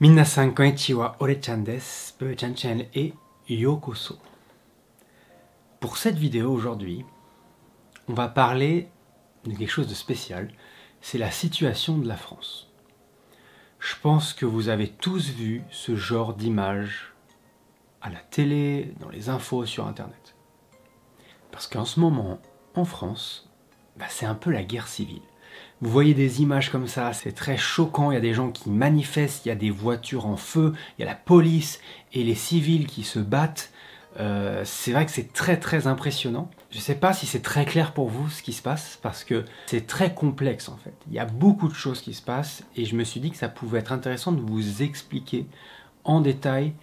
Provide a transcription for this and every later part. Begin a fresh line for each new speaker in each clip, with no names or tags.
Minasan konnichiwa, Ore-chan desu, Peu-chan channel et Yokoso. Pour cette vidéo aujourd'hui, on va parler de quelque chose de spécial, c'est la situation de la France. Je pense que vous avez tous vu ce genre d'images à la télé, dans les infos, sur internet. Parce qu'en ce moment, en France, c'est un peu la guerre civile. Vous voyez des images comme ça, c'est très choquant, il y a des gens qui manifestent, il y a des voitures en feu, il y a la police et les civils qui se battent. C'est vrai que c'est très impressionnant. Je ne sais pas si c'est très clair pour vous ce qui se passe, parce que c'est très complexe en fait. Il y a beaucoup de choses qui se passent et je me suis dit que ça pouvait être intéressant de vous expliquer en détail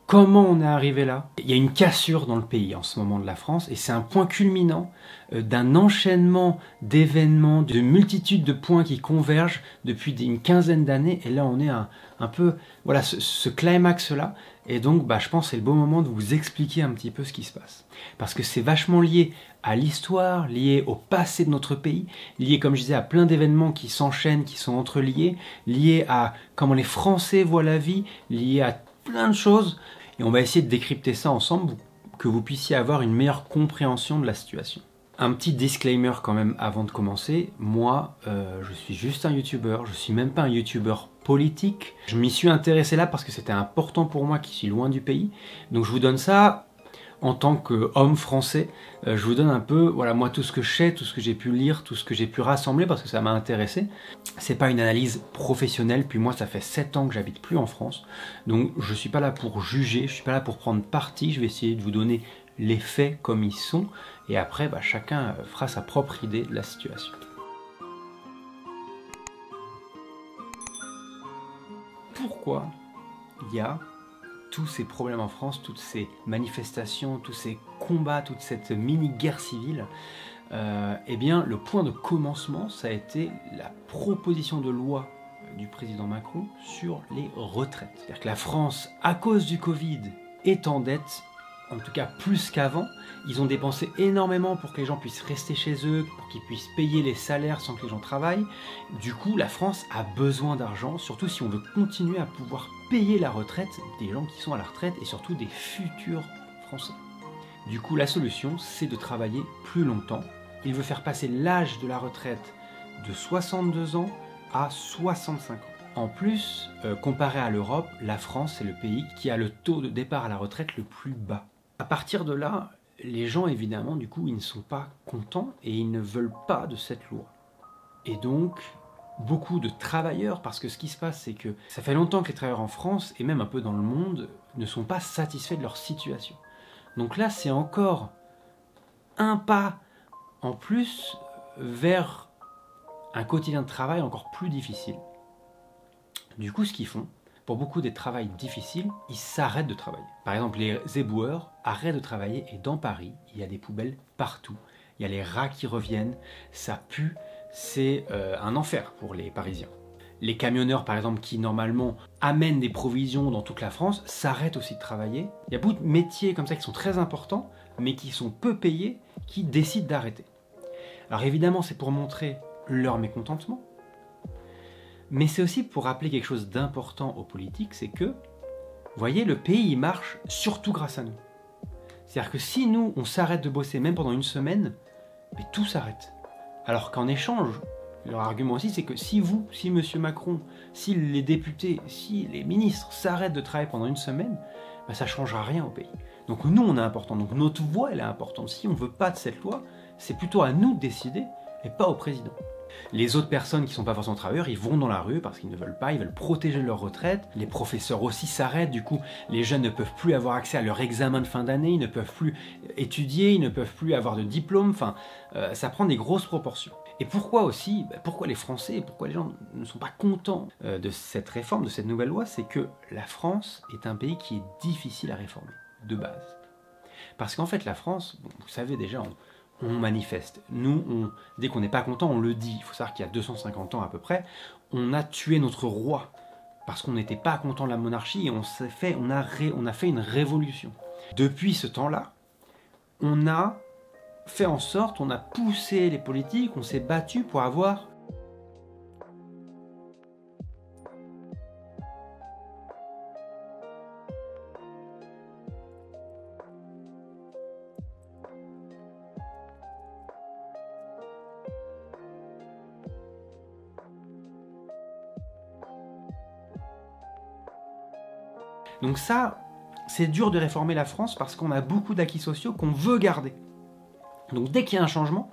comment on est arrivé là. Il y a une cassure dans le pays en ce moment de la France et c'est un point culminant d'un enchaînement d'événements, de multitudes de points qui convergent depuis une quinzaine d'années et là on est un peu, voilà, ce climax là et donc je pense que c'est le bon moment de vous expliquer un petit peu ce qui se passe. Parce que c'est vachement lié à l'histoire, lié au passé de notre pays, lié comme je disais à plein d'événements qui s'enchaînent, qui sont entreliés, lié à comment les Français voient la vie, lié à plein de choses. Et on va essayer de décrypter ça ensemble pour que vous puissiez avoir une meilleure compréhension de la situation. Un petit disclaimer quand même avant de commencer. Moi, je suis juste un youtubeur, je suis même pas un youtubeur politique. Je m'y suis intéressé là parce que c'était important pour moi qui suis loin du pays. Donc je vous donne ça en tant qu'homme français. Je vous donne un peu, voilà, moi tout ce que je sais, tout ce que j'ai pu lire, tout ce que j'ai pu rassembler parce que ça m'a intéressé. C'est pas une analyse professionnelle, puis moi ça fait 7 ans que j'habite plus en France. Donc je suis pas là pour juger, je suis pas là pour prendre parti, je vais essayer de vous donner les faits comme ils sont. Et après, chacun fera sa propre idée de la situation. Pourquoi il y a tous ces problèmes en France, toutes ces manifestations, tous ces combats, toute cette mini-guerre civile? Eh bien, le point de commencement, ça a été la proposition de loi du président Macron sur les retraites. C'est-à-dire que la France, à cause du Covid, est en dette, en tout cas plus qu'avant. Ils ont dépensé énormément pour que les gens puissent rester chez eux, pour qu'ils puissent payer les salaires sans que les gens travaillent. Du coup, la France a besoin d'argent, surtout si on veut continuer à pouvoir payer la retraite des gens qui sont à la retraite et surtout des futurs Français. Du coup, la solution, c'est de travailler plus longtemps. Il veut faire passer l'âge de la retraite de 62 ans à 65 ans. En plus, comparé à l'Europe, la France est le pays qui a le taux de départ à la retraite le plus bas. À partir de là, les gens, évidemment, du coup, ils ne sont pas contents et ils ne veulent pas de cette loi. Et donc, beaucoup de travailleurs, parce que ce qui se passe, c'est que ça fait longtemps que les travailleurs en France, et même un peu dans le monde, ne sont pas satisfaits de leur situation. Donc là, c'est encore un pas en plus vers un quotidien de travail encore plus difficile. Du coup, ce qu'ils font, pour beaucoup des travails difficiles, ils s'arrêtent de travailler. Par exemple, les éboueurs arrêtent de travailler et dans Paris, il y a des poubelles partout. Il y a les rats qui reviennent, ça pue, c'est un enfer pour les Parisiens. Les camionneurs, par exemple, qui normalement amènent des provisions dans toute la France, s'arrêtent aussi de travailler. Il y a beaucoup de métiers comme ça qui sont très importants, mais qui sont peu payés, qui décident d'arrêter. Alors évidemment, c'est pour montrer leur mécontentement, mais c'est aussi pour rappeler quelque chose d'important aux politiques, c'est que, vous voyez, le pays il marche surtout grâce à nous. C'est-à-dire que si nous, on s'arrête de bosser, même pendant une semaine, tout s'arrête. Alors qu'en échange, leur argument aussi, c'est que si vous, si M. Macron, si les députés, si les ministres s'arrêtent de travailler pendant une semaine, ça ne changera rien au pays. Donc nous, on est important. Donc notre voix, elle est importante. Si on ne veut pas de cette loi, c'est plutôt à nous de décider et pas au président. Les autres personnes qui ne sont pas forcément travailleurs, ils vont dans la rue parce qu'ils ne veulent pas, ils veulent protéger leur retraite. Les professeurs aussi s'arrêtent, du coup, les jeunes ne peuvent plus avoir accès à leur examen de fin d'année, ils ne peuvent plus étudier, ils ne peuvent plus avoir de diplôme, ça prend des grosses proportions. Et pourquoi aussi, pourquoi les Français, pourquoi les gens ne sont pas contents de cette réforme, de cette nouvelle loi, c'est que la France est un pays qui est difficile à réformer, de base. Parce qu'en fait, la France, vous savez déjà, on manifeste. Nous, dès qu'on n'est pas content, on le dit. Il faut savoir qu'il y a 250 ans à peu près, on a tué notre roi parce qu'on n'était pas content de la monarchie et on a fait une révolution. Depuis ce temps-là, on a fait en sorte, on a poussé les politiques, on s'est battu pour avoir Donc ça, c'est dur de réformer la France parce qu'on a beaucoup d'acquis sociaux qu'on veut garder. Donc dès qu'il y a un changement,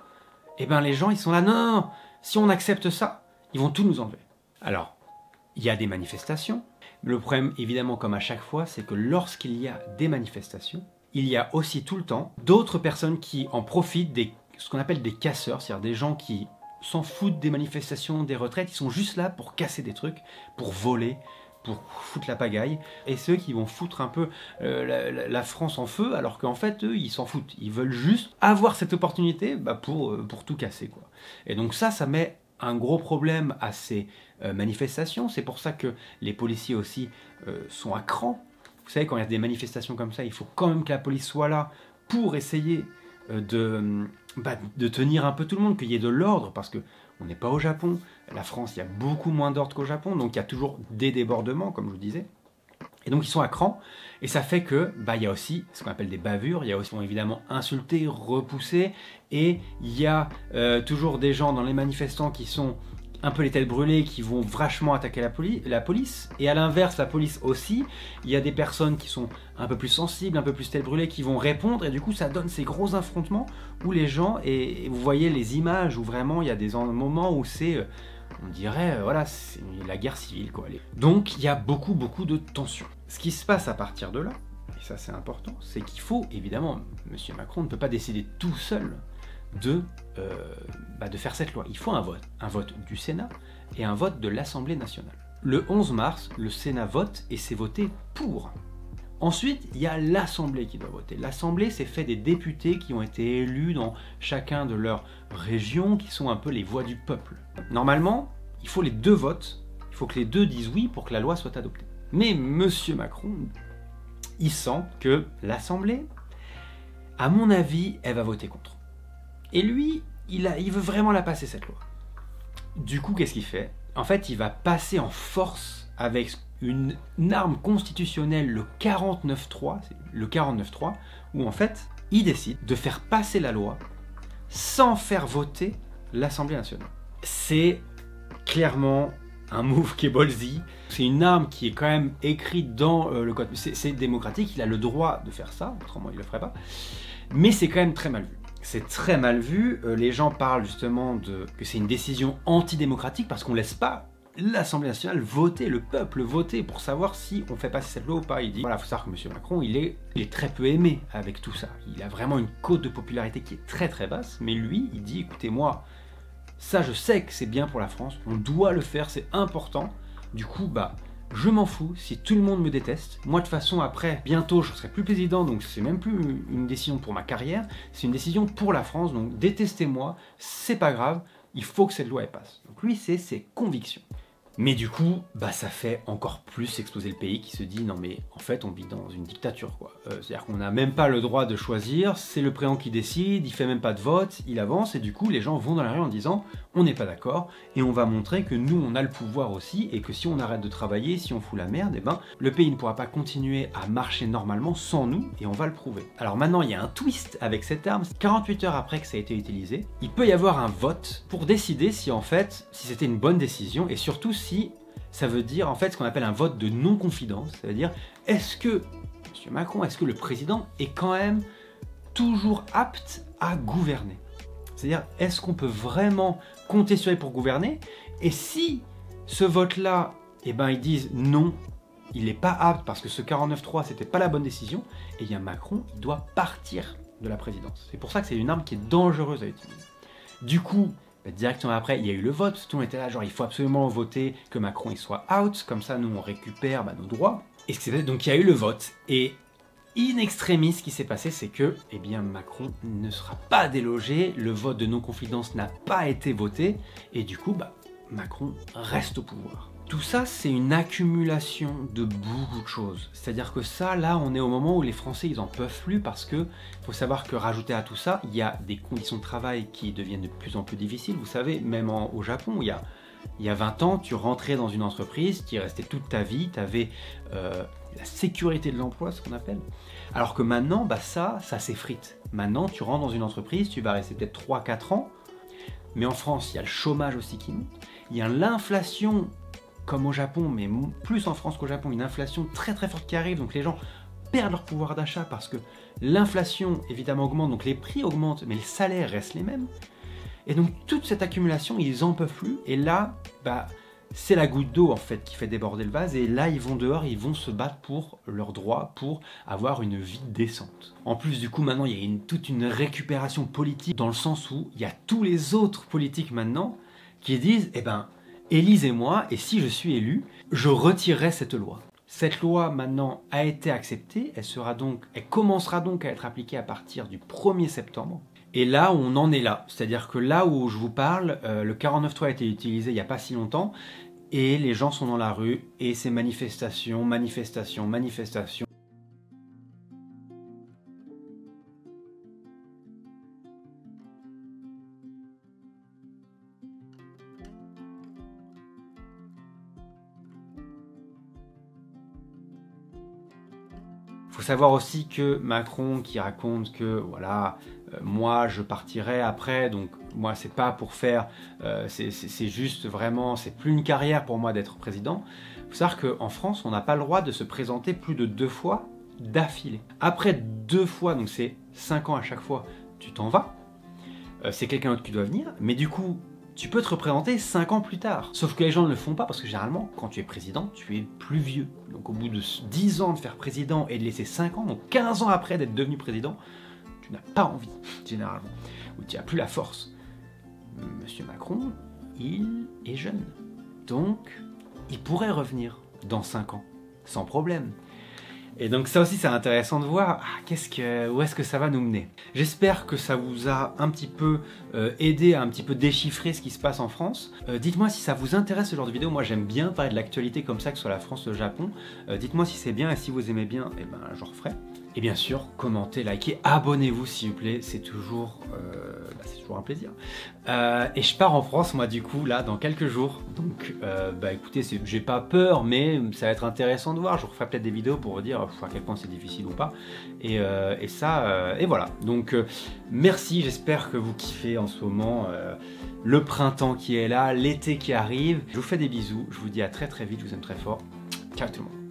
eh ben les gens ils sont là, non, non, non, si on accepte ça, ils vont tout nous enlever. Alors, il y a des manifestations. Le problème, évidemment, comme à chaque fois, c'est que lorsqu'il y a des manifestations, il y a aussi tout le temps d'autres personnes qui en profitent, ce qu'on appelle des casseurs, c'est-à-dire des gens qui s'en foutent des manifestations, des retraites, ils sont juste là pour casser des trucs, pour voler, pour foutre la pagaille, et ceux qui vont foutre un peu la France en feu, alors qu'en fait, eux, ils s'en foutent. Ils veulent juste avoir cette opportunité pour tout casser, quoi. Et donc ça met un gros problème à ces manifestations. C'est pour ça que les policiers aussi sont à cran. Vous savez, quand il y a des manifestations comme ça, il faut quand même que la police soit là pour essayer de tenir un peu tout le monde, qu'il y ait de l'ordre, parce que on n'est pas au Japon. La France, il y a beaucoup moins d'ordre qu'au Japon, donc il y a toujours des débordements, comme je vous disais. Et donc ils sont à cran, et ça fait que il y a aussi ce qu'on appelle des bavures, il y a aussi évidemment insultés, repoussés, et il y a toujours des gens dans les manifestants qui sont un peu les têtes brûlées, qui vont vachement attaquer la police, et à l'inverse, la police aussi, il y a des personnes qui sont un peu plus sensibles, un peu plus têtes brûlées, qui vont répondre, et du coup ça donne ces gros affrontements où les gens, et vous voyez les images où vraiment il y a des moments où c'est... on dirait, voilà, c'est la guerre civile, quoi. Donc, il y a beaucoup de tensions. Ce qui se passe à partir de là, et ça c'est important, c'est qu'il faut, évidemment, M. Macron ne peut pas décider tout seul de faire cette loi. Il faut un vote du Sénat et un vote de l'Assemblée nationale. Le 11 mars, le Sénat vote et c'est voté pour. Ensuite, il y a l'Assemblée qui doit voter. L'Assemblée, c'est fait des députés qui ont été élus dans chacun de leurs régions, qui sont un peu les voix du peuple. Normalement, il faut les deux votes, il faut que les deux disent oui pour que la loi soit adoptée. Mais M. Macron, il sent que l'Assemblée, à mon avis, elle va voter contre. Et lui, il veut vraiment la passer, cette loi. Du coup, qu'est-ce qu'il fait? En fait, il va passer en force avec une arme constitutionnelle, le 49.3, où en fait, il décide de faire passer la loi sans faire voter l'Assemblée nationale. C'est clairement un move qui est ballsy. C'est une arme qui est quand même écrite dans le code. C'est démocratique, il a le droit de faire ça, autrement il ne le ferait pas. Mais c'est quand même très mal vu. C'est très mal vu. Les gens parlent justement que c'est une décision antidémocratique parce qu'on ne laisse pas l'Assemblée nationale voter, le peuple voter pour savoir si on fait passer cette loi ou pas. Il dit, voilà, il faut savoir que M. Macron, il est très peu aimé avec tout ça. Il a vraiment une cote de popularité qui est très très basse, mais lui, il dit, écoutez, moi, ça je sais que c'est bien pour la France, on doit le faire, c'est important. Du coup, je m'en fous si tout le monde me déteste. Moi, de toute façon, après, bientôt, je ne serai plus président, donc c'est même plus une décision pour ma carrière, c'est une décision pour la France, donc détestez-moi, c'est pas grave, il faut que cette loi elle passe. Donc lui, c'est ses convictions. Mais du coup, ça fait encore plus exploser le pays qui se dit non mais en fait on vit dans une dictature quoi. C'est-à-dire qu'on n'a même pas le droit de choisir, c'est le président qui décide, il fait même pas de vote, il avance et du coup les gens vont dans la rue en disant on n'est pas d'accord et on va montrer que nous on a le pouvoir aussi et que si on arrête de travailler, si on fout la merde, le pays ne pourra pas continuer à marcher normalement sans nous et on va le prouver. Alors maintenant il y a un twist avec cette arme, 48 heures après que ça a été utilisé, il peut y avoir un vote pour décider si en fait, si c'était une bonne décision et surtout si ça veut dire en fait ce qu'on appelle un vote de non-confidence, ça veut dire est-ce que M. Macron, est-ce que le président est quand même toujours apte à gouverner? C'est-à-dire est-ce qu'on peut vraiment compter sur lui pour gouverner? Et si ce vote-là, ils disent non, il n'est pas apte parce que ce 49.3 c'était pas la bonne décision, et bien Macron il doit partir de la présidence. C'est pour ça que c'est une arme qui est dangereuse à utiliser. Du coup, directement après, il y a eu le vote, tout le monde était là, genre il faut absolument voter que Macron il soit out, comme ça nous on récupère nos droits. Et donc il y a eu le vote, et in extremis ce qui s'est passé c'est que Macron ne sera pas délogé, le vote de non-confidence n'a pas été voté, et du coup Macron reste au pouvoir. Tout ça, c'est une accumulation de beaucoup de choses. C'est-à-dire que ça, là, on est au moment où les Français, ils en peuvent plus parce que faut savoir que rajouté à tout ça, il y a des conditions de travail qui deviennent de plus en plus difficiles. Vous savez, même au Japon, il y a 20 ans, tu rentrais dans une entreprise, tu y restais toute ta vie, tu avais la sécurité de l'emploi, ce qu'on appelle. Alors que maintenant, ça s'effrite. Maintenant, tu rentres dans une entreprise, tu vas rester peut-être 3-4 ans. Mais en France, il y a le chômage aussi qui monte. Il y a l'inflation comme au Japon, mais plus en France qu'au Japon, une inflation très très forte qui arrive, donc les gens perdent leur pouvoir d'achat parce que l'inflation évidemment augmente, donc les prix augmentent, mais les salaires restent les mêmes. Et donc toute cette accumulation, ils en peuvent plus, et là, c'est la goutte d'eau en fait qui fait déborder le vase, et là ils vont dehors, ils vont se battre pour leurs droits, pour avoir une vie décente. En plus du coup maintenant il y a toute une récupération politique, dans le sens où il y a tous les autres politiques maintenant qui disent élisez-moi, et si je suis élu, je retirerai cette loi. Cette loi maintenant a été acceptée, elle commencera donc à être appliquée à partir du 1er septembre. Et là, on en est là. C'est-à-dire que là où je vous parle, le 49.3 a été utilisé il n'y a pas si longtemps, et les gens sont dans la rue, et c'est manifestation, manifestation, manifestation. Il faut savoir aussi que Macron qui raconte que voilà, moi je partirai après, donc moi c'est pas pour faire, c'est juste vraiment, c'est plus une carrière pour moi d'être président. Il faut savoir qu'en France on n'a pas le droit de se présenter plus de 2 fois d'affilée. Après 2 fois, donc c'est 5 ans à chaque fois, tu t'en vas, c'est quelqu'un d'autre qui doit venir, mais du coup tu peux te représenter 5 ans plus tard. Sauf que les gens ne le font pas parce que généralement, quand tu es président, tu es plus vieux. Donc au bout de 10 ans de faire président et de laisser 5 ans, donc 15 ans après d'être devenu président, tu n'as pas envie, généralement. Ou tu n'as plus la force. Monsieur Macron, il est jeune. Donc, il pourrait revenir dans 5 ans, sans problème. Et donc ça aussi c'est intéressant de voir où est-ce que ça va nous mener. J'espère que ça vous a un petit peu aidé à un petit peu déchiffrer ce qui se passe en France. Dites-moi si ça vous intéresse ce genre de vidéo. Moi j'aime bien parler de l'actualité comme ça, que ce soit la France, le Japon. Dites-moi si c'est bien, et si vous aimez bien, je referai. Et bien sûr, commentez, likez, abonnez-vous s'il vous plaît, c'est toujours un plaisir. Et je pars en France moi du coup là dans quelques jours. Donc écoutez, j'ai pas peur, mais ça va être intéressant de voir. Je referai peut-être des vidéos pour vous dire à quel point c'est difficile ou pas. Et voilà. Donc merci, j'espère que vous kiffez en ce moment le printemps qui est là, l'été qui arrive. Je vous fais des bisous, je vous dis à très très vite, je vous aime très fort. Ciao tout le monde.